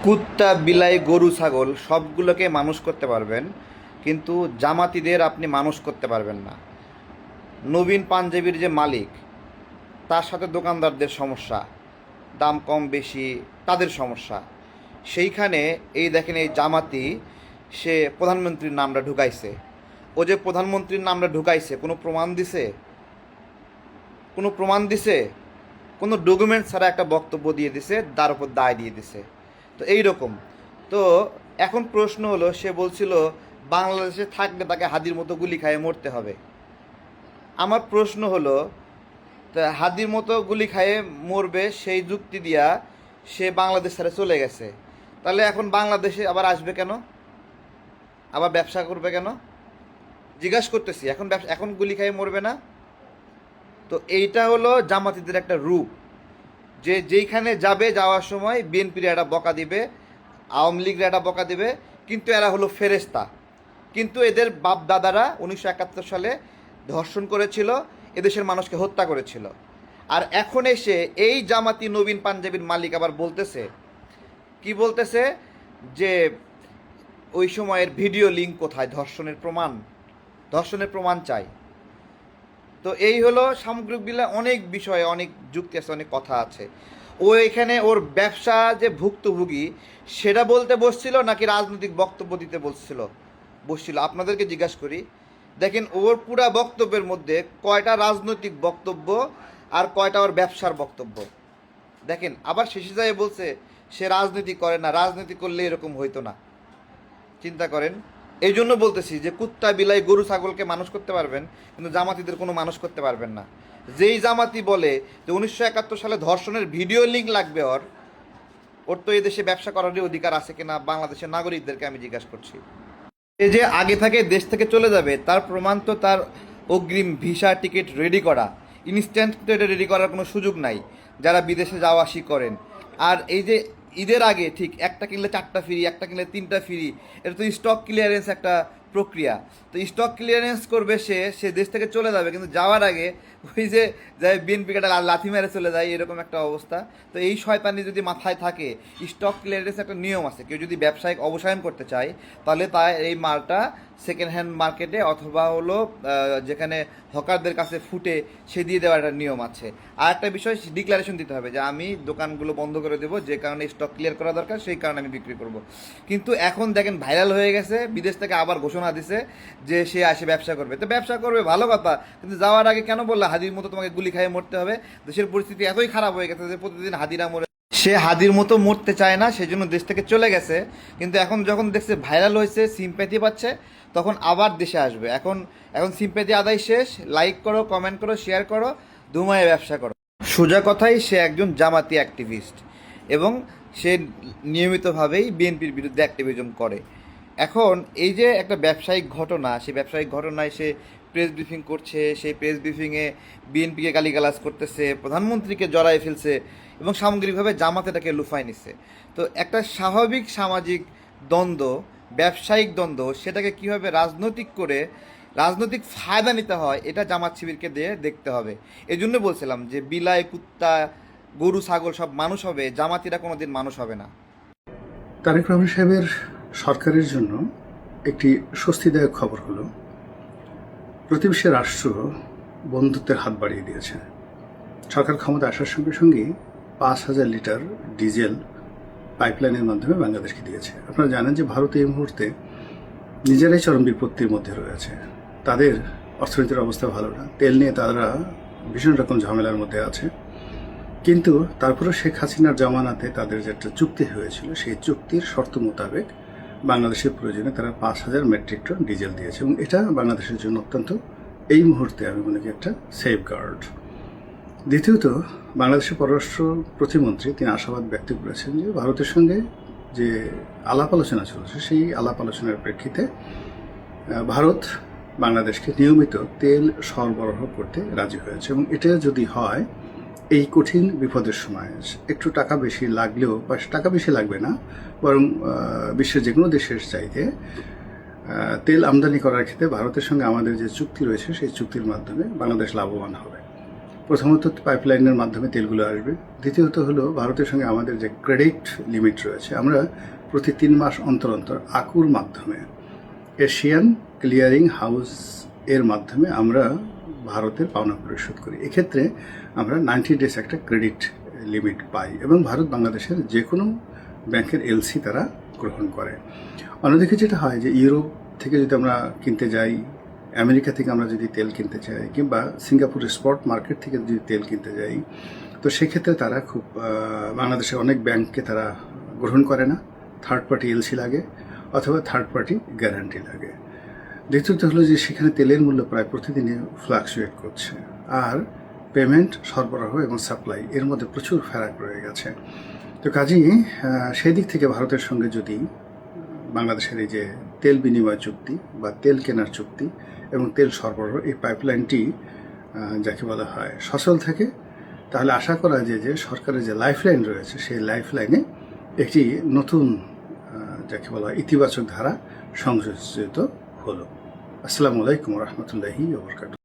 কুত্তা বিলাই গরু ছাগল সবগুলোকে মানুষ করতে পারবেন, কিন্তু জামাতিদের আপনি মানুষ করতে পারবেন না। নবীন পাঞ্জাবির যে মালিক, তার সাথে দোকানদারদের সমস্যা, দাম কম বেশি তাদের সমস্যা। সেইখানে এই দেখেন, এই জামাতি সে প্রধানমন্ত্রীর নামটা ঢুকাইছে। ও যে প্রধানমন্ত্রীর নামটা ঢুকাইছে, কোনো প্রমাণ দিছে? কোনো প্রমাণ দিছে? কোনো ডকুমেন্ট ছাড়া একটা বক্তব্য দিয়ে দিছে, তার উপর দায় দিয়ে দিছে। তো এই রকম। তো এখন প্রশ্ন হলো, সে বলছিল বাংলাদেশে থাকলে তাকে হাদির মতো গুলি খাইয়ে মরতে হবে। আমার প্রশ্ন হলো, তা হাদির মতো গুলি খাইয়ে মরবে সেই যুক্তি দিয়া সে বাংলাদেশ ছেড়ে চলে গেছে, তাহলে এখন বাংলাদেশে আবার আসবে কেন? আবার ব্যবসা করবে কেন? জিজ্ঞাসা করতেছি, এখন গুলি খাইয়ে মরবে না? তো এইটা হলো জামাতিদের একটা রূপ, যে যেইখানে যাবে, যাওয়ার সময় বিএনপির একটা বকা দিবে, আওয়ামী লীগের একটা বকা দিবে, কিন্তু এরা হলো ফেরেস্তা। কিন্তু এদের বাপ দাদারা 1971 সালে ধর্ষণ করেছিল, এদেশের মানুষকে হত্যা করেছিল। আর এখন এসে এই জামাতি নবীন পাঞ্জাবির মালিক আবার বলতেছে, কি বলতেছে, যে ওই সময়ের ভিডিও লিঙ্ক কোথায়, ধর্ষণের প্রমাণ চাই। তো এই হলো সামগ্রিক বিলে অনেক বিষয়ে অনেক যুক্তি আছে, অনেক কথা আছে। ও এখানে ওর ব্যবসা যে ভুক্তভোগী সেটা বলতে বসছিল, নাকি রাজনৈতিক বক্তব্য দিতে বসছিল? আপনাদেরকে জিজ্ঞাসা করি, দেখেন ওর পুরা বক্তব্যের মধ্যে কয়টা রাজনৈতিক বক্তব্য আর কয়টা ওর ব্যবসার বক্তব্য। দেখেন, আবার শেষে যায় বলছে সে রাজনীতি করে না, রাজনীতি করলে এরকম হইতো না। চিন্তা করেন। এই জন্য বলতেছি যে কুত্তা বিলাই গরু ছাগলকে মানুষ করতে পারবেন, কিন্তু জামাতিদের কোনো মানুষ করতে পারবেন না। যেই জামাতি বলে যে 1971 সালে ধর্ষণের ভিডিও লিঙ্ক লাগবে, ওর তো এই দেশে ব্যবসা করারই অধিকার আছে কিনা বাংলাদেশের নাগরিকদেরকে আমি জিজ্ঞাসা করছি। এই যে আগে থেকে দেশ থেকে চলে যাবে, তার প্রমাণ তো তার অগ্রিম ভিসা টিকিট রেডি করা। ইনস্ট্যান্ট তো এটা রেডি করার কোনো সুযোগ নাই যারা বিদেশে যাওয়া আসি করেন। আর এই যে ঈদের আগে ঠিক একটা কিনলে 4টা ফ্রি, একটা কিনলে 3টা ফ্রি, এটা তো স্টক ক্লিয়ারেন্স একটা প্রক্রিয়া। তো স্টক ক্লিয়ারেন্স করবে, সে দেশ থেকে চলে যাবে, কিন্তু যাওয়ার আগে ওই যে বিএনপি কাটা লাথি মেরে চলে যায়, এরকম একটা অবস্থা। তো এই শয়তানি যদি মাথায় থাকে, স্টক ক্লিয়ারেন্স একটা নিয়ম আছে, কেউ যদি ব্যবসায়িক অবসায়ন করতে চায় তাহলে এই মালটা সেকেন্ড হ্যান্ড মার্কেটে অথবা হলো যেখানে হকারদের কাছে ফুটে সে দিয়ে দেওয়ার একটা নিয়ম আছে। আর একটা বিষয়, ডিক্লারেশন দিতে হবে যে আমি দোকানগুলো বন্ধ করে দেবো, যে কারণে স্টক ক্লিয়ার করা দরকার সেই কারণে আমি বিক্রি করব। কিন্তু এখন দেখেন ভাইরাল হয়ে গেছে, বিদেশ থেকে আবার ঘোষণা দিছে যে সে আসে ব্যবসা করবে। তো ব্যবসা করবে ভালো কথা, কিন্তু যাওয়ার আগে কেন বললা হাদির মতো তোমাকে গুলি খাইয়ে মরতে হবে? দেশের পরিস্থিতি এতই খারাপ হয়ে গেছে যে প্রতিদিন হাদিরা মরে, সে হাদির মতো মরতে চায় না, সেজন্য দেশ থেকে চলে গেছে। কিন্তু এখন যখন দেখছে ভাইরাল হয়েছে, সিম্প্যাথি পাচ্ছে, তখন আবার দেশে আসবে। এখন এখন সিম্প্যাথি আদায় শেষ, লাইক করো, কমেন্ট করো, শেয়ার করো, ধুমায় ব্যবসা করো। সোজা কথাই, সে একজন জামাতি অ্যাক্টিভিস্ট এবং সে নিয়মিতভাবেই বিএনপির বিরুদ্ধে অ্যাক্টিভিজম করে। এখন এই যে একটা ব্যবসায়িক ঘটনা, সেই ব্যবসায়িক ঘটনায় সে প্রেস ব্রিফিং করছে, সেই প্রেস ব্রিফিংয়ে বিএনপিকে গালিগালাজ করতেছে, প্রধানমন্ত্রীকে জড়ায় ফেলছে এবং সামগ্রিকভাবে জামাতেটাকে লুফায় নিচ্ছে। তো একটা স্বাভাবিক সামাজিক দ্বন্দ্ব, ব্যবসায়িক দ্বন্দ্ব, সেটাকে কীভাবে রাজনৈতিক করে রাজনৈতিক ফায়দা নিতে হয়, এটা জামাত শিবিরকে দিয়ে দেখতে হবে। এই জন্য বলছিলাম যে বিলাই, কুত্তা, গরু ছাগল সব মানুষ হবে, জামাতিরা কোনোদিন মানুষ হবে না। তারেক রহমান সাহেবের সরকারের জন্য একটি স্বস্তিদায়ক খবর হলো, প্রতিবেশী রাষ্ট্র বন্ধুত্বের হাত বাড়িয়ে দিয়েছে। সরকার ক্ষমতা আসার সঙ্গে সঙ্গে 5,000 লিটার ডিজেল পাইপলাইনের মাধ্যমে বাংলাদেশকে দিয়েছে। আপনারা জানেন যে ভারত এই মুহূর্তে নিজেরাই চরম বিপত্তির মধ্যে রয়েছে। তাদের অর্থনীতির অবস্থা ভালো না, তেল নিয়ে তারা ভীষণ রকম ঝামেলার মধ্যে আছে। কিন্তু তারপরে শেখ হাসিনার জামানাতে তাদের যে একটা চুক্তি হয়েছিল, সেই চুক্তির শর্ত মোতাবেক বাংলাদেশের প্রয়োজনে তারা 5,000 মেট্রিক টন ডিজেল দিয়েছে, এবং এটা বাংলাদেশের জন্য অত্যন্ত এই মুহূর্তে আমি মনে করি একটা সেফগার্ড। দ্বিতীয়ত, বাংলাদেশের পররাষ্ট্র প্রতিমন্ত্রী তিনি আশাবাদ ব্যক্ত করেছেন যে ভারতের সঙ্গে যে আলাপ আলোচনা চলছে, সেই আলাপ আলোচনার প্রেক্ষিতে ভারত বাংলাদেশকে নিয়মিত তেল সরবরাহ করতে রাজি হয়েছে, এবং এটা যদি হয়, এই কঠিন বিপদের সময় একটু টাকা বেশি লাগলেও, বা টাকা বেশি লাগবে না, বরং বিশ্বের যে কোনো দেশের চাইতে তেল আমদানি করার ক্ষেত্রে ভারতের সঙ্গে আমাদের যে চুক্তি রয়েছে, সেই চুক্তির মাধ্যমে বাংলাদেশ লাভবান হবে। প্রথমত পাইপলাইনের মাধ্যমে তেলগুলো আসবে, দ্বিতীয়ত হলো ভারতের সঙ্গে আমাদের যে ক্রেডিট লিমিট রয়েছে, আমরা প্রতি 3 মাস অন্তর অন্তর আকুর মাধ্যমে, এশিয়ান ক্লিয়ারিং হাউস এর মাধ্যমে আমরা ভারতের পাওনা পরিশোধ করি। এক্ষেত্রে আমরা 90 ডেজ একটা ক্রেডিট লিমিট পাই এবং ভারত বাংলাদেশের যে কোনো ব্যাংকের এলসি তারা গ্রহণ করে। অন্যদিকে যেটা হয় যে ইউরোপ থেকে যদি আমরা কিনতে যাই, আমেরিকা থেকে আমরা যদি তেল কিনতে চাই, কিংবা সিঙ্গাপুরের স্পট মার্কেট থেকে যদি তেল কিনতে যাই, তো সেক্ষেত্রে তারা খুব বাংলাদেশের অনেক ব্যাংককে তারা গ্রহণ করে না, থার্ড পার্টি এলসি লাগে অথবা থার্ড পার্টি গ্যারান্টি লাগে। দ্বিতীয়ত হলো যে সেখানে তেলের মূল্য প্রায় প্রতিদিনই ফ্লাকচুয়েট করছে, আর পেমেন্ট, সরবরাহ এবং সাপ্লাই এর মধ্যে প্রচুর ফারাক রয়ে গেছে। তো কাজেই সেই দিক থেকে ভারতের সঙ্গে যদি বাংলাদেশের এই যে তেল বিনিময় চুক্তি বা তেল কেনার চুক্তি এবং তেল সরবরাহ, এই পাইপলাইনটি যাকে বলা হয় সচল থাকে, তাহলে আশা করা যায় যে সরকারের যে লাইফলাইন রয়েছে সেই লাইফলাইনে একটি নতুন যাকে বলা হয় ইতিবাচক ধারা সংযোজিত হলো। আসসালামু আলাইকুম রহমতুল্লাহি ওয়া বারাকাতুহু।